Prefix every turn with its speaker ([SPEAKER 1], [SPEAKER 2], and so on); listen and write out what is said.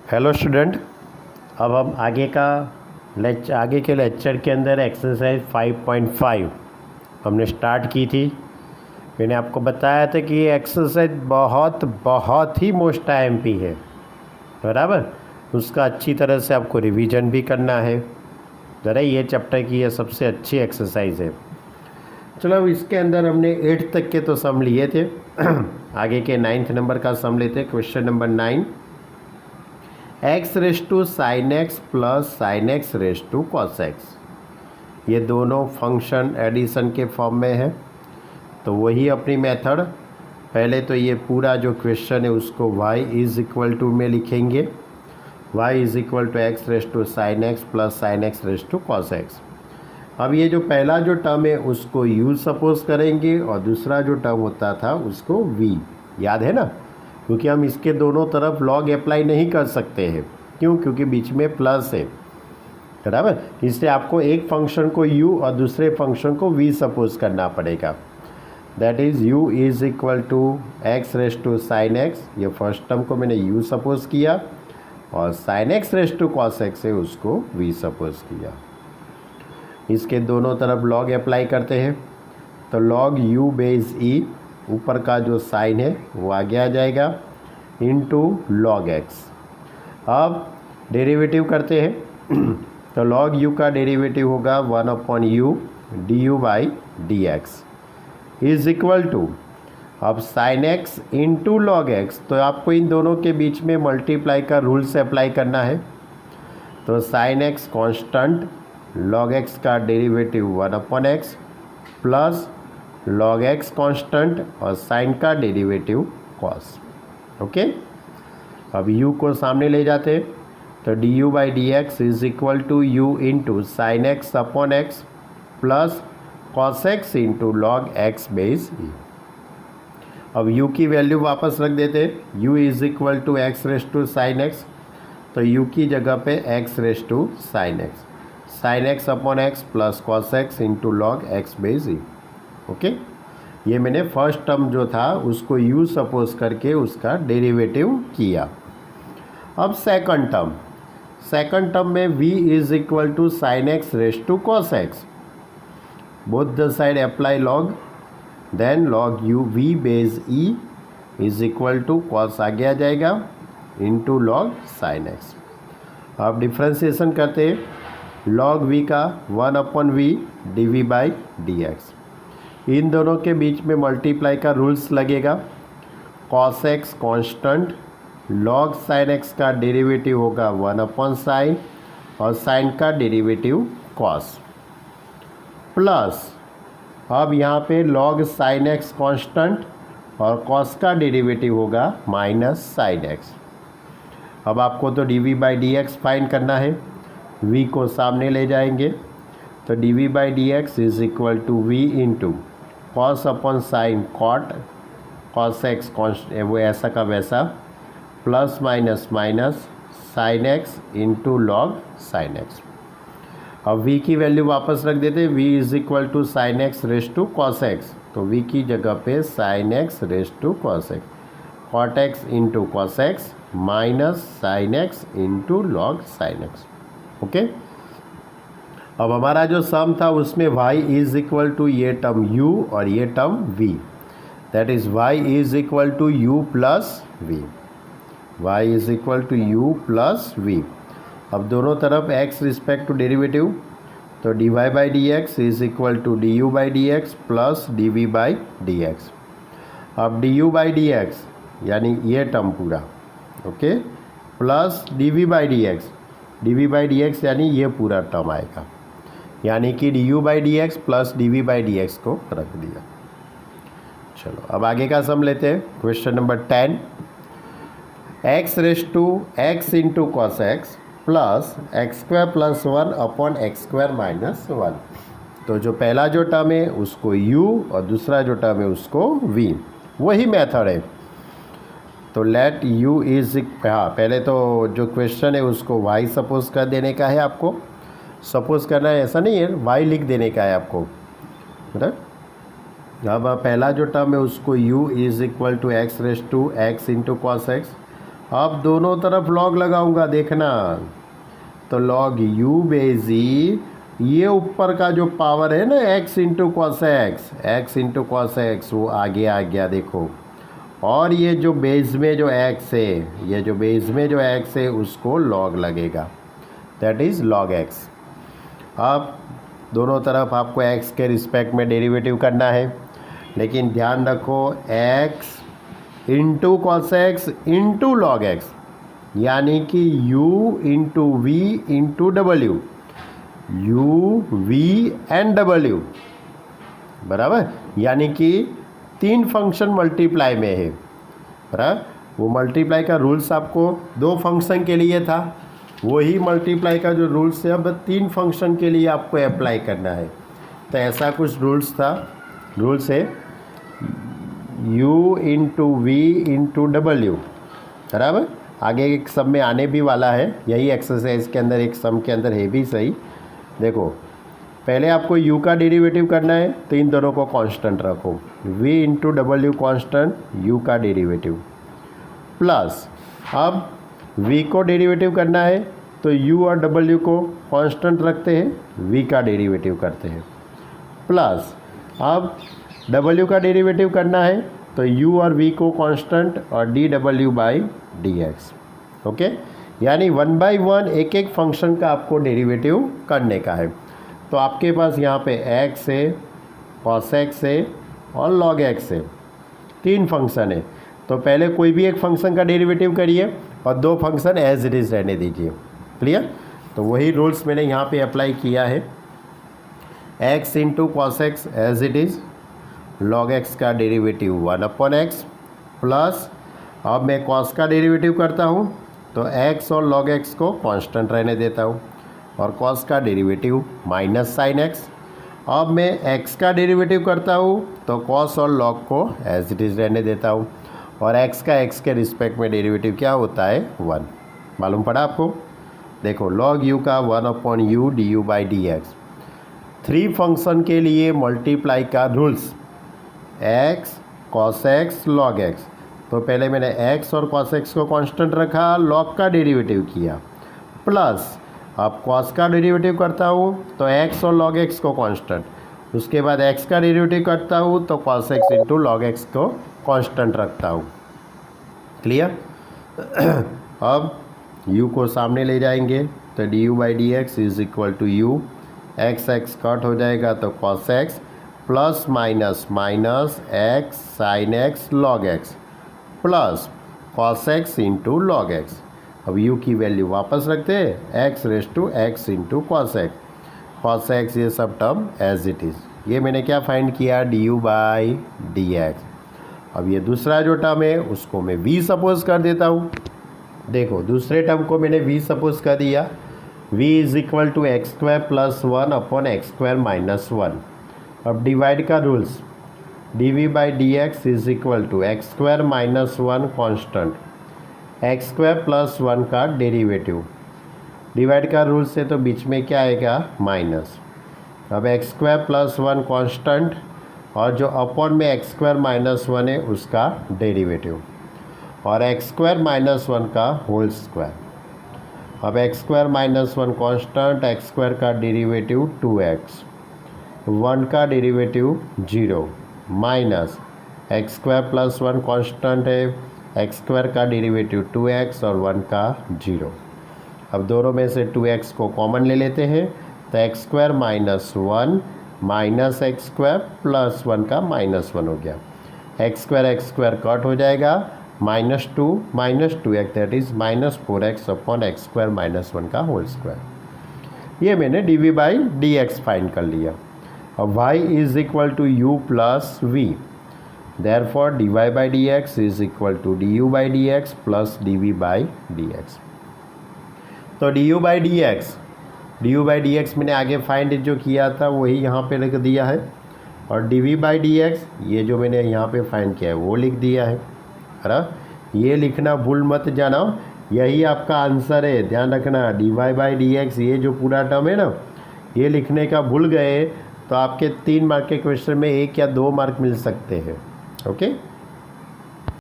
[SPEAKER 1] Hello student. अब हम आगे के लेक्चर के अंदर एक्सरसाइज 5.5 हमने स्टार्ट की थी। मैंने आपको बताया था कि ये एक्सरसाइज बहुत ही मोस्ट एमपी है, बराबर। उसका अच्छी तरह से आपको रिवीजन भी करना है। ज़रा ये चैप्टर की ये सबसे अच्छी एक्सरसाइज है। चलो, अब इसके अंदर हमने 8 तक के तो सम लिए थे। आगे के 9th नंबर का सम लेते हैं। Question number 9, x raise to sine x plus sine x raise to cos x. ये दोनों फंक्शन एडिशन के फॉर्म में है, तो वही अपनी मेथड। पहले तो ये पूरा जो क्वेश्चन है उसको y इज़ इक्वल टू में लिखेंगे। y is equal to x raise to sine x plus sine x raise to cos x. अब ये जो पहला जो टर्म है उसको u सपोज करेंगे और दूसरा जो टर्म होता था उसको v। याद है ना, क्योंकि हम इसके दोनों तरफ लॉग अप्लाई नहीं कर सकते हैं। क्यों? क्योंकि बीच में प्लस है, बराबर। इसलिए आपको एक फंक्शन को u और दूसरे फंक्शन को v सपोज करना पड़ेगा। That is u is equal to x raise to sine x. ये फर्स्ट टर्म को मैंने u सपोज किया और sine x raise to cos x है उसको v सपोज किया। इसके दोनों तरफ लॉग अप्लाई करते हैं, तो लॉग u बेस e, ऊपर का जो साइन है वो आगे आ जाएगा, इनटू लॉग x। अब डेरिवेटिव करते हैं तो लॉग u का डेरिवेटिव होगा 1/u du by D X is equal to, अब sine x into log x, तो आपको इन दोनों के बीच में मल्टीप्लाई का रूल से अप्लाई करना है। तो sine x constant, log x का derivative 1/x plus log x constant और साइन का डेरिवेटिव कॉस। ओके, अब u को सामने ले जाते हैं, तो du by D x is equal to u into sine x upon x plus cos x into log x base E. अब u की वैल्यू वापस रख देते हैं, u is equal to x raise to sine X, तो u की जगह पे x raise to sine x, sine x upon x plus cos x into log x base e. Okay, ये मैंने फर्स्ट टर्म जो था उसको u सपोज करके उसका डेरिवेटिव किया। अब सेकंड टर्म में v is equal to sine x raise to cos X. Both the side apply log, then log u v base e is equal to cos आगे आ जाएगा इंटू लॉग साइन एक्स। अब differentiation करते हैं, log v का 1/v dv by D X. इन दोनों के बीच में मल्टीप्लाई का रूल्स लगेगा। Cos X constant, log sine X का डेरिवेटिव होगा 1/साइन और साइन का डेरिवेटिव कॉस, प्लस अब यहाँ पे लॉग साइन एक्स कांस्टेंट और कॉस का डेरिवेटिव होगा माइनस साइन एक्स। अब आपको तो d v by D x find करना है, v को सामने ले जाएंगे, तो d v by D x is equal to v into cos upon sine cot, cos x वो ऐसा का वैसा, plus minus minus sine x into log sine x. अब v की वैल्यू वापस रख देते हैं, v is equal to sine x raise to cos x, तो v की जगह पे sine x raise to cos x, cot x into cos x minus sine x into log sine x. Okay, अब हमारा जो सम था उसमें y is equal to ये टर्म u और ये term v, that is y is equal to u plus v, y is equal to u plus v। अब दोनों तरफ x रिस्पेक्ट टू डेरिवेटिव, तो dy by D x is equal to du by D x plus dv by D x. अब du by D x यानी ये term पूरा, okay, plus dv by D x, dv by D x यानी ये पूरा term आएगा, यानी कि du by D x plus dv by D x को रख दिया। चलो, अब आगे का सम लेते हैं। Question number 10, x raise to x into cos x plus x square plus 1 upon x square minus 1। तो जो पहला जो टर्म है उसको u और दूसरा जो टर्म है उसको v, वही मेथड है। तो लेट u इज, हाँ, पहले तो जो क्वेश्चन है उसको y सपोज कर देने का है, आपको सपोज करना है, ऐसा नहीं है y लिख देने का है आपको, बराबर। अब पहला जो टर्म है उसको u is equal to x raise to x into cos x अब दोनों तरफ लॉग लगाऊंगा, देखना। तो लॉग u बेजी, ये ऊपर का जो पावर है ना x इंटू कॉस एक्स, वो आगे आ गया देखो। और ये जो बेस में जो x है, ये जो बेस में जो x है उसको लॉग लगेगा, दैट इज़ लॉग x। अब दोनों तरफ आपको x के रिस्पेक्ट में डेरिवेटिव करना है, लेकिन ध्यान रखो x into cos x into log x, यानी कि u इंटू वी इंटू डब्ल्यू, u v एंड w, बराबर। यानी कि 3 फंक्शन मल्टीप्लाई में है, बराबर। वो मल्टीप्लाई का रूल्स आपको 2 फंक्शन के लिए था, वही मल्टीप्लाई का जो रूल्स है अब 3 फंक्शन के लिए आपको अप्लाई करना है। तो ऐसा कुछ रूल्स है u इंटू वी इंटू डब्ल्यू, बराबर। आगे एक सम में आने भी वाला है, यही एक्सरसाइज के अंदर एक सम के अंदर है भी सही। देखो पहले आपको u का डेरिवेटिव करना है, तो इन दोनों को कांस्टेंट रखो, v into W constant, u का डेरिवेटिव, प्लस अब v को डेरिवेटिव करना है तो u और w को कांस्टेंट रखते हैं, v का डेरिवेटिव करते हैं, प्लस अब w का डेरिवेटिव करना है तो u और v को कांस्टेंट और dw बाई dx। ओके, यानी 1 बाई 1 एक एक फंक्शन का आपको डेरिवेटिव करने का है। तो आपके पास यहाँ पे x है, cos x है और log x है, 3 फंक्शन है। तो पहले कोई भी एक फंक्शन का डेरिवेटिव करिए और 2 फंक्शन एज इट इज़ रहने दीजिए। क्लियर? तो वही रूल्स मैंने यहाँ पे अप्लाई किया है। x into cos x as it is, log x का डेरिवेटिव 1/x, प्लस अब मैं cos का डेरिवेटिव करता हूँ तो x और log x को कांस्टेंट रहने देता हूँ, और cos का डेरिवेटिव माइनस साइन x। अब मैं x का डेरिवेटिव करता हूँ तो cos और log को एज इट इज़ रहने देता हूँ, और x का x के रिस्पेक्ट में डेरिवेटिव क्या होता है 1। मालूम पड़ा आपको? देखो log u का 1/u du by dx। 3 function के लिए मल्टीप्लाई का rules, x cos x log x। तो पहले मैंने x और cos x को कांस्टेंट रखा, log का डेरिवेटिव किया, प्लस अब cos का डेरिवेटिव करता हूँ तो x और log x को कांस्टेंट, उसके बाद x का डेरिवेटिव करता हूँ तो cos x into log x को कांस्टेंट रखता हूँ। क्लियर? अब u को सामने ले जाएंगे तो du by D x is equal to u, x cut हो जाएगा तो cos x plus minus minus x साइन x log x, plus cos x into log x। अब u की वैल्यू वापस रखते हैं, x raise to x into cos x, ये सब टर्म एज इट इज़। ये मैंने क्या फाइंड किया, du बाई dx। अब ये दूसरा जो टर्म है उसको मैं v सपोज कर देता हूँ। देखो दूसरे टर्म को मैंने v सपोज कर दिया, v is equal to x square plus 1/x² minus 1। अब डिवाइड का rules, dv by D x is equal to x² minus 1 constant, x² plus 1 का डेरिवेटिव। डिवाइड का रूल से तो बीच में क्या आएगा, माइनस। अब x² प्लस 1 कॉन्स्टेंट और जो अपॉन में x² माइनस 1 है उसका डेरिवेटिव, और x² माइनस 1 का होल स्क्वायर। अब x² माइनस 1 कॉन्स्टेंट, x² का डेरिवेटिव 2x, 1 का derivative 0, minus x² plus 1 constant है, x² का डेरिवेटिव 2x और 1 का 0। अब दोनों में से 2x को कॉमन ले लेते हैं तो x² minus 1 minus x² plus 1 का माइनस 1 हो गया, x² कट हो जाएगा, minus 2x that is minus 4x upon x² minus 1 का होल स्क्वायर। ये मैंने dv by D x find कर लिया। अब y is equal to u plus v, therefore dy by D x is equal to du by D x plus dv by D x. तो du by D x मैंने आगे find जो किया था वही यहाँ पे लिख दिया है, और dv बाई डी एक्स ये जो मैंने यहाँ पे फाइंड किया है वो लिख दिया है। अरे ये लिखना भूल मत जाना, यही आपका आंसर है, ध्यान रखना। dy बाई डी एक्स ये जो पूरा टर्म है ना, ये लिखने का भूल गए तो आपके 3 मार्क के क्वेश्चन में 1 या 2 मार्क मिल सकते हैं। ओके।